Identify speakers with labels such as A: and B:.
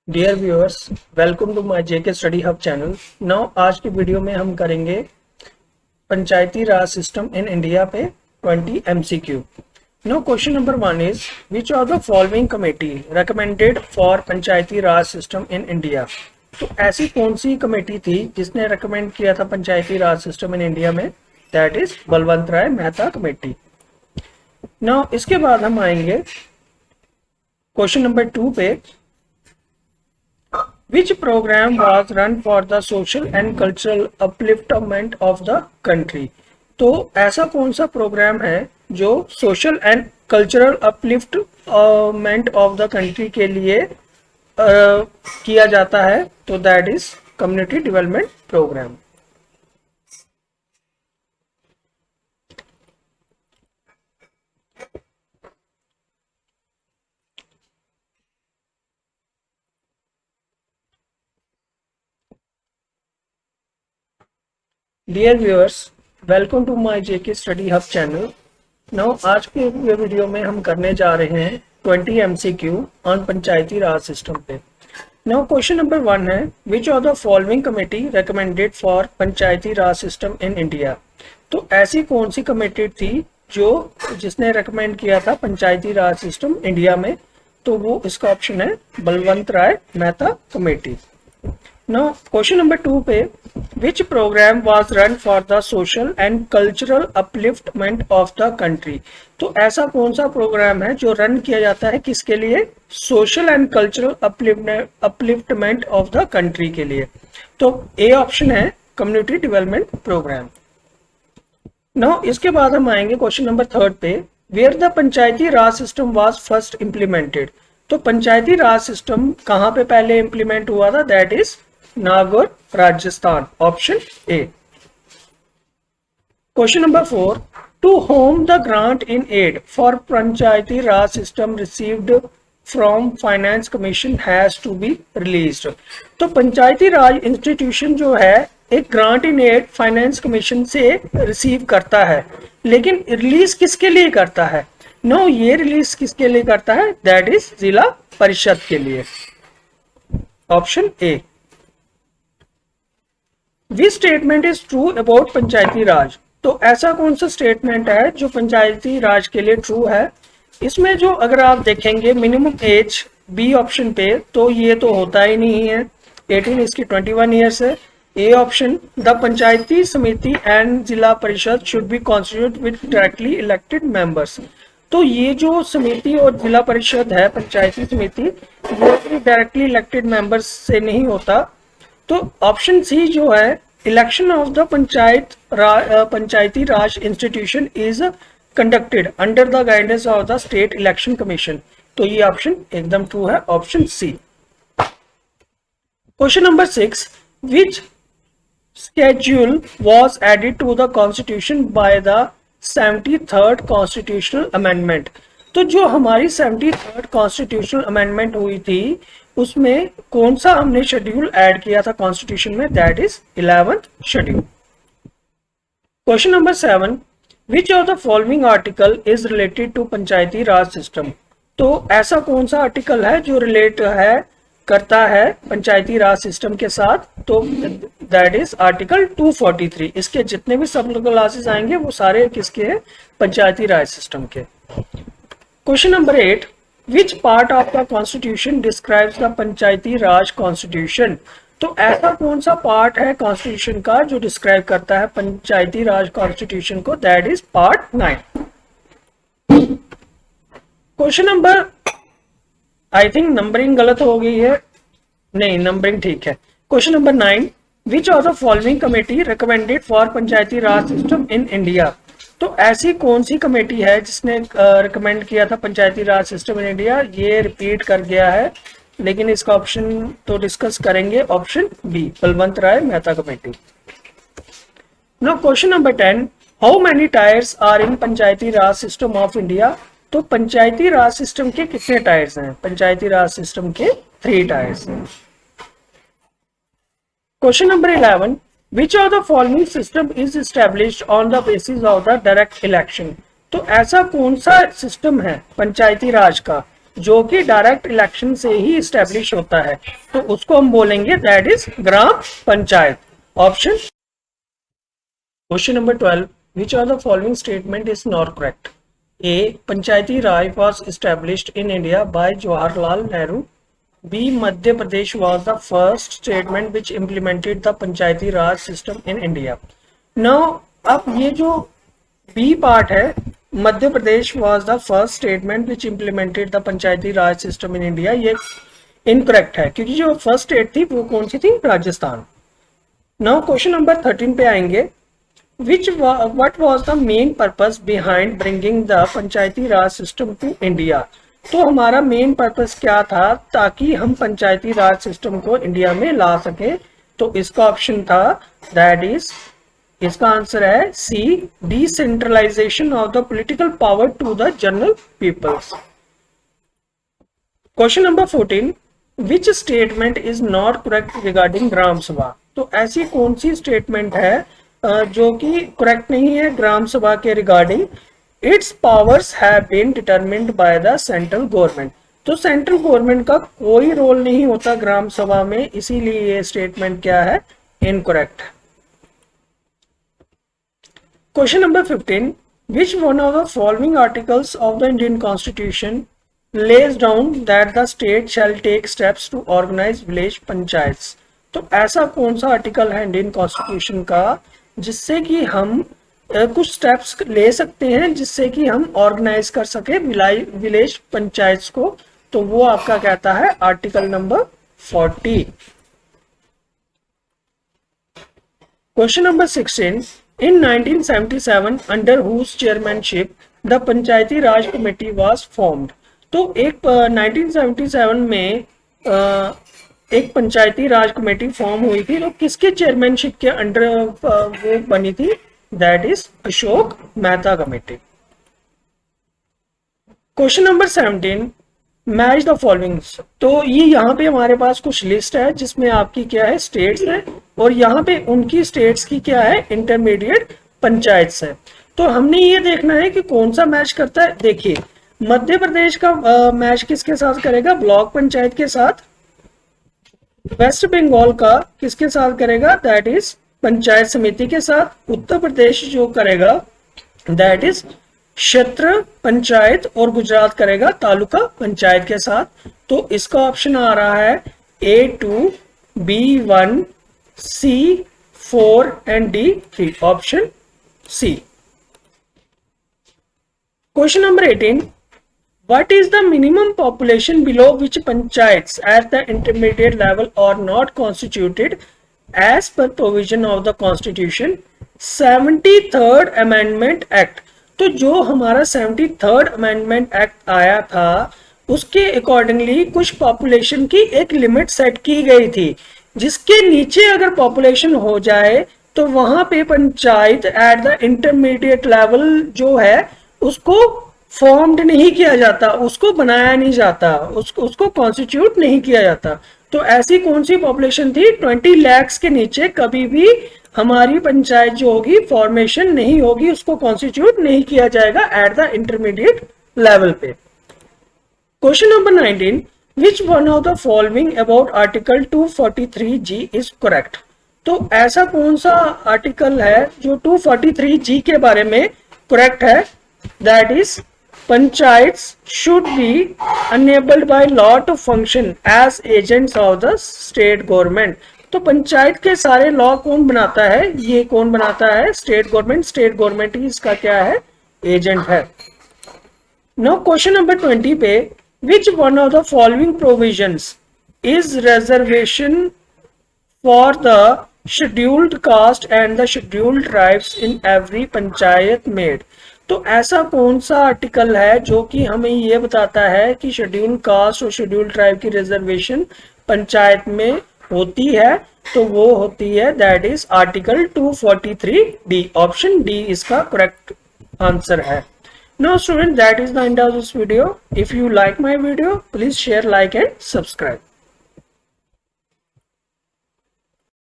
A: Dear viewers, welcome to my JK study hub channel. Now आज की video में हम करेंगे पंचायती राज सिस्टम इन इंडिया पे 20 MCQ. Now question number 1 is which are the following committee recommended for Panchayati Raj system in India. तो ऐसी कौन सी committee थी जिसने रेकमेंड किया था Panchayati Raj system in India में? That is Balwant Rai Mehta committee. Now इसके बाद हम आएंगे क्वेश्चन नंबर 2 पे। Which program was run for the social and cultural upliftment of the country? तो ऐसा कौन सा प्रोग्राम है जो social and cultural upliftment of the country के लिए किया जाता है? तो that is community development program. Dear viewers, welcome to my JK study hub channel. Now आज के वीडियो में हम करने जा रहे हैं 20 MCQ on Panchayati Raj system पे। नाउ क्वेश्चन नंबर 1 है विच of the following committee recommended for Panchayati Raj system in India. तो ऐसी कौन सी कमेटी थी जिसने रेकमेंड किया था पंचायती राज सिस्टम इंडिया में? तो वो इसका ऑप्शन है Balwant Rai Mehta committee. Now question number 2 पे which program was run for the social and cultural upliftment of the country. तो ऐसा कौन सा प्रोग्राम है जो रन किया जाता है किसके लिए? Social and cultural upliftment of the country के लिए। तो ए ऑप्शन है कम्युनिटी डेवलपमेंट प्रोग्राम। नाउ इसके बाद हम आएंगे क्वेश्चन नंबर 3 पे where the Panchayati Raj system was first implemented. तो पंचायती राज सिस्टम कहां पे पहले इम्प्लीमेंट हुआ था? That is Nagaur, Rajasthan, option A. Question number 4 to whom the grant in aid for Panchayati Raj system received from finance commission has to be released. तो Panchayati Raj institution जो है एक grant in aid finance commission से रिसीव करता है, लेकिन रिलीज किसके लिए करता है? नो, ये रिलीज किसके लिए करता है? दैट इज जिला परिषद के लिए, option A. Which statement is true about Panchayati Raj. तो ऐसा कौन सा स्टेटमेंट है जो पंचायती राज के लिए ट्रू है? इसमें जो अगर आप देखेंगे मिनिमम एज बी ऑप्शन पे, तो ये तो होता ही नहीं है, 18 इसकी 21 ईयर्स है। ए ऑप्शन द पंचायती समिति एंड जिला परिषद should be constitute with directly elected members. तो ये जो समिति और जिला परिषद है, पंचायती समिति, वो डायरेक्टली इलेक्टेड मेंबर्स से नहीं होता। तो ऑप्शन सी जो है election of the Panchayati Raj institution is conducted under the guidance of the state election commission. तो ये ऑप्शन एकदम ट्रू है, option C. Question number 6 which schedule was added to the constitution by the 73rd constitutional amendment। तो जो हमारी 73rd constitutional amendment हुई थी उसमें कौन सा हमने शेड्यूल ऐड किया था कॉन्स्टिट्यूशन में? That is 11th schedule. Question number 7 which of the following article is related to Panchayati Raj system. तो ऐसा कौन सा आर्टिकल है जो रिलेट करता है पंचायती राज सिस्टम के साथ? तो दैट इज आर्टिकल 243। इसके जितने भी सब क्लासेस आएंगे वो सारे किसके हैं? पंचायती राज सिस्टम के। Question number 8 which part of the constitution describes the Panchayati Raj constitution. तो ऐसा कौन सा पार्ट है कॉन्स्टिट्यूशन का जो डिस्क्राइब करता है पंचायती राज कॉन्स्टिट्यूशन को? That is part 9। Question number, I think numbering गलत हो गई है, नहीं नंबरिंग ठीक है। Question number 9 which of the following committee recommended for Panchayati Raj system in India. तो ऐसी कौन सी कमेटी है जिसने रिकमेंड किया था Panchayati Raj system in India? ये रिपीट कर गया है, लेकिन इसका ऑप्शन तो डिस्कस करेंगे, option B Balwant Rai Mehta committee. Now question number 10 how many tiers are in Panchayati Raj system of India. तो पंचायती राज सिस्टम के कितने टायर्स हैं? पंचायती राज सिस्टम के 3 टायर्स हैं। Question number 11 which of the following system is established on the basis of the direct election. तो ऐसा कौन सा सिस्टम है पंचायती राज का जो कि डायरेक्ट इलेक्शन से ही स्टैब्लिश होता है, तो उसको हम बोलेंगे that is Gram Panchayat. Option question number 12, which are the following statement is not correct? A, Panchayati Raj was established in India by Jawaharlal Nehru. B, Madhya Pradesh was the first statement which implemented the Panchayati Raj system in India. Now अब ये जो B part है, Madhya Pradesh was the first statement which implemented the Panchayati Raj system in India, ये incorrect है, क्योंकि जो first state थी वो कौन सी थी? राजस्थान। नाउ क्वेश्चन नंबर 13 पे आएंगे, what was the main purpose behind bringing the Panchayati Raj system to India? तो हमारा मेन पर्पस क्या था ताकि हम पंचायती राज सिस्टम को इंडिया में ला सके? तो इसका ऑप्शन था दैट इज, इसका आंसर है C, decentralization of the political power to the general peoples. Question number 14, which statement is not correct regarding Gram Sabha? तो ऐसी कौन सी स्टेटमेंट है जो कि करेक्ट नहीं है ग्राम सभा के regarding? Its powers have been determined by the central government. तो सेंट्रल गवर्नमेंट का कोई रोल नहीं होता ग्राम सभा में, इसीलिए ये स्टेटमेंट क्या है? Incorrect. Question number 15, which one of the following articles of the Indian constitution lays down that the state shall take steps to organize village panchayats? तो ऐसा कौन सा आर्टिकल है इंडियन कॉन्स्टिट्यूशन का जिससे कि हम कुछ स्टेप्स ले सकते हैं जिससे कि हम ऑर्गेनाइज कर सके विलेज पंचायत को? तो वो आपका कहता है article number 40। Question number 16, in 1977 under whose chairmanship the Panchayati Raj committee was formed? तो एक 1977 में एक पंचायती राज कमेटी फॉर्म हुई थी, तो किसके चेयरमैनशिप के अंडर वो बनी थी? That is Ashok Mehta committee. Question number 17, match the followings. तो ये यहाँ पे हमारे पास कुछ लिस्ट है जिसमें आपकी क्या है? स्टेट्स है, और यहाँ पे उनकी स्टेट्स की क्या है? इंटरमीडिएट पंचायत है। तो हमने ये देखना है कि कौन सा मैच करता है। देखिए, मध्य प्रदेश का मैच किसके साथ करेगा? ब्लॉक पंचायत के साथ। वेस्ट बंगाल का किसके साथ करेगा? दैट इज पंचायत समिति के साथ। उत्तर प्रदेश जो करेगा दैट इज क्षेत्र पंचायत, और गुजरात करेगा तालुका पंचायत के साथ। तो इसका ऑप्शन आ रहा है A2, B1, C4 and D3, option C. Question number 18, what is the minimum population below which panchayats at the intermediate level are not constituted as per provision of the constitution? 73rd amendment act। तो जो हमारा 73rd amendment act आया था उसके accordingly कुछ population की एक limit set की गई थी, जिसके नीचे अगर पॉपुलेशन हो जाए तो वहां पे panchayat at the intermediate level जो है उसको फॉर्म्ड नहीं किया जाता, उसको बनाया नहीं जाता, उसको कॉन्स्टिट्यूट नहीं किया जाता। तो ऐसी कौन सी पॉपुलेशन थी? 20 लाख के नीचे कभी भी हमारी पंचायत जो होगी फॉर्मेशन नहीं होगी, उसको कॉन्स्टिट्यूट नहीं किया जाएगा एट द इंटरमीडिएट लेवल पे। Question number 19, which one of the following about article 243G is correct? तो ऐसा कौन सा आर्टिकल है जो 243G के बारे में करेक्ट है? That is, panchayats should be enabled by law to function as agents of the state government। तो पंचायत के सारे लॉ कौन बनाता है? ये कौन बनाता है? State government. स्टेट गवर्नमेंट ही इसका क्या है? एजेंट है। नाउ क्वेश्चन नंबर 20 पे, which one of the following provisions is reservation for the scheduled caste and the scheduled tribes in every panchayat made? तो ऐसा कौन सा आर्टिकल है जो कि हमें ये बताता है कि शेड्यूल कास्ट और शेड्यूल ट्राइब की रिजर्वेशन पंचायत में होती है? तो वो होती है that is article 243D, option D इसका करेक्ट आंसर है। Now student, that is the end of this video. If you like my video, please share, like and subscribe.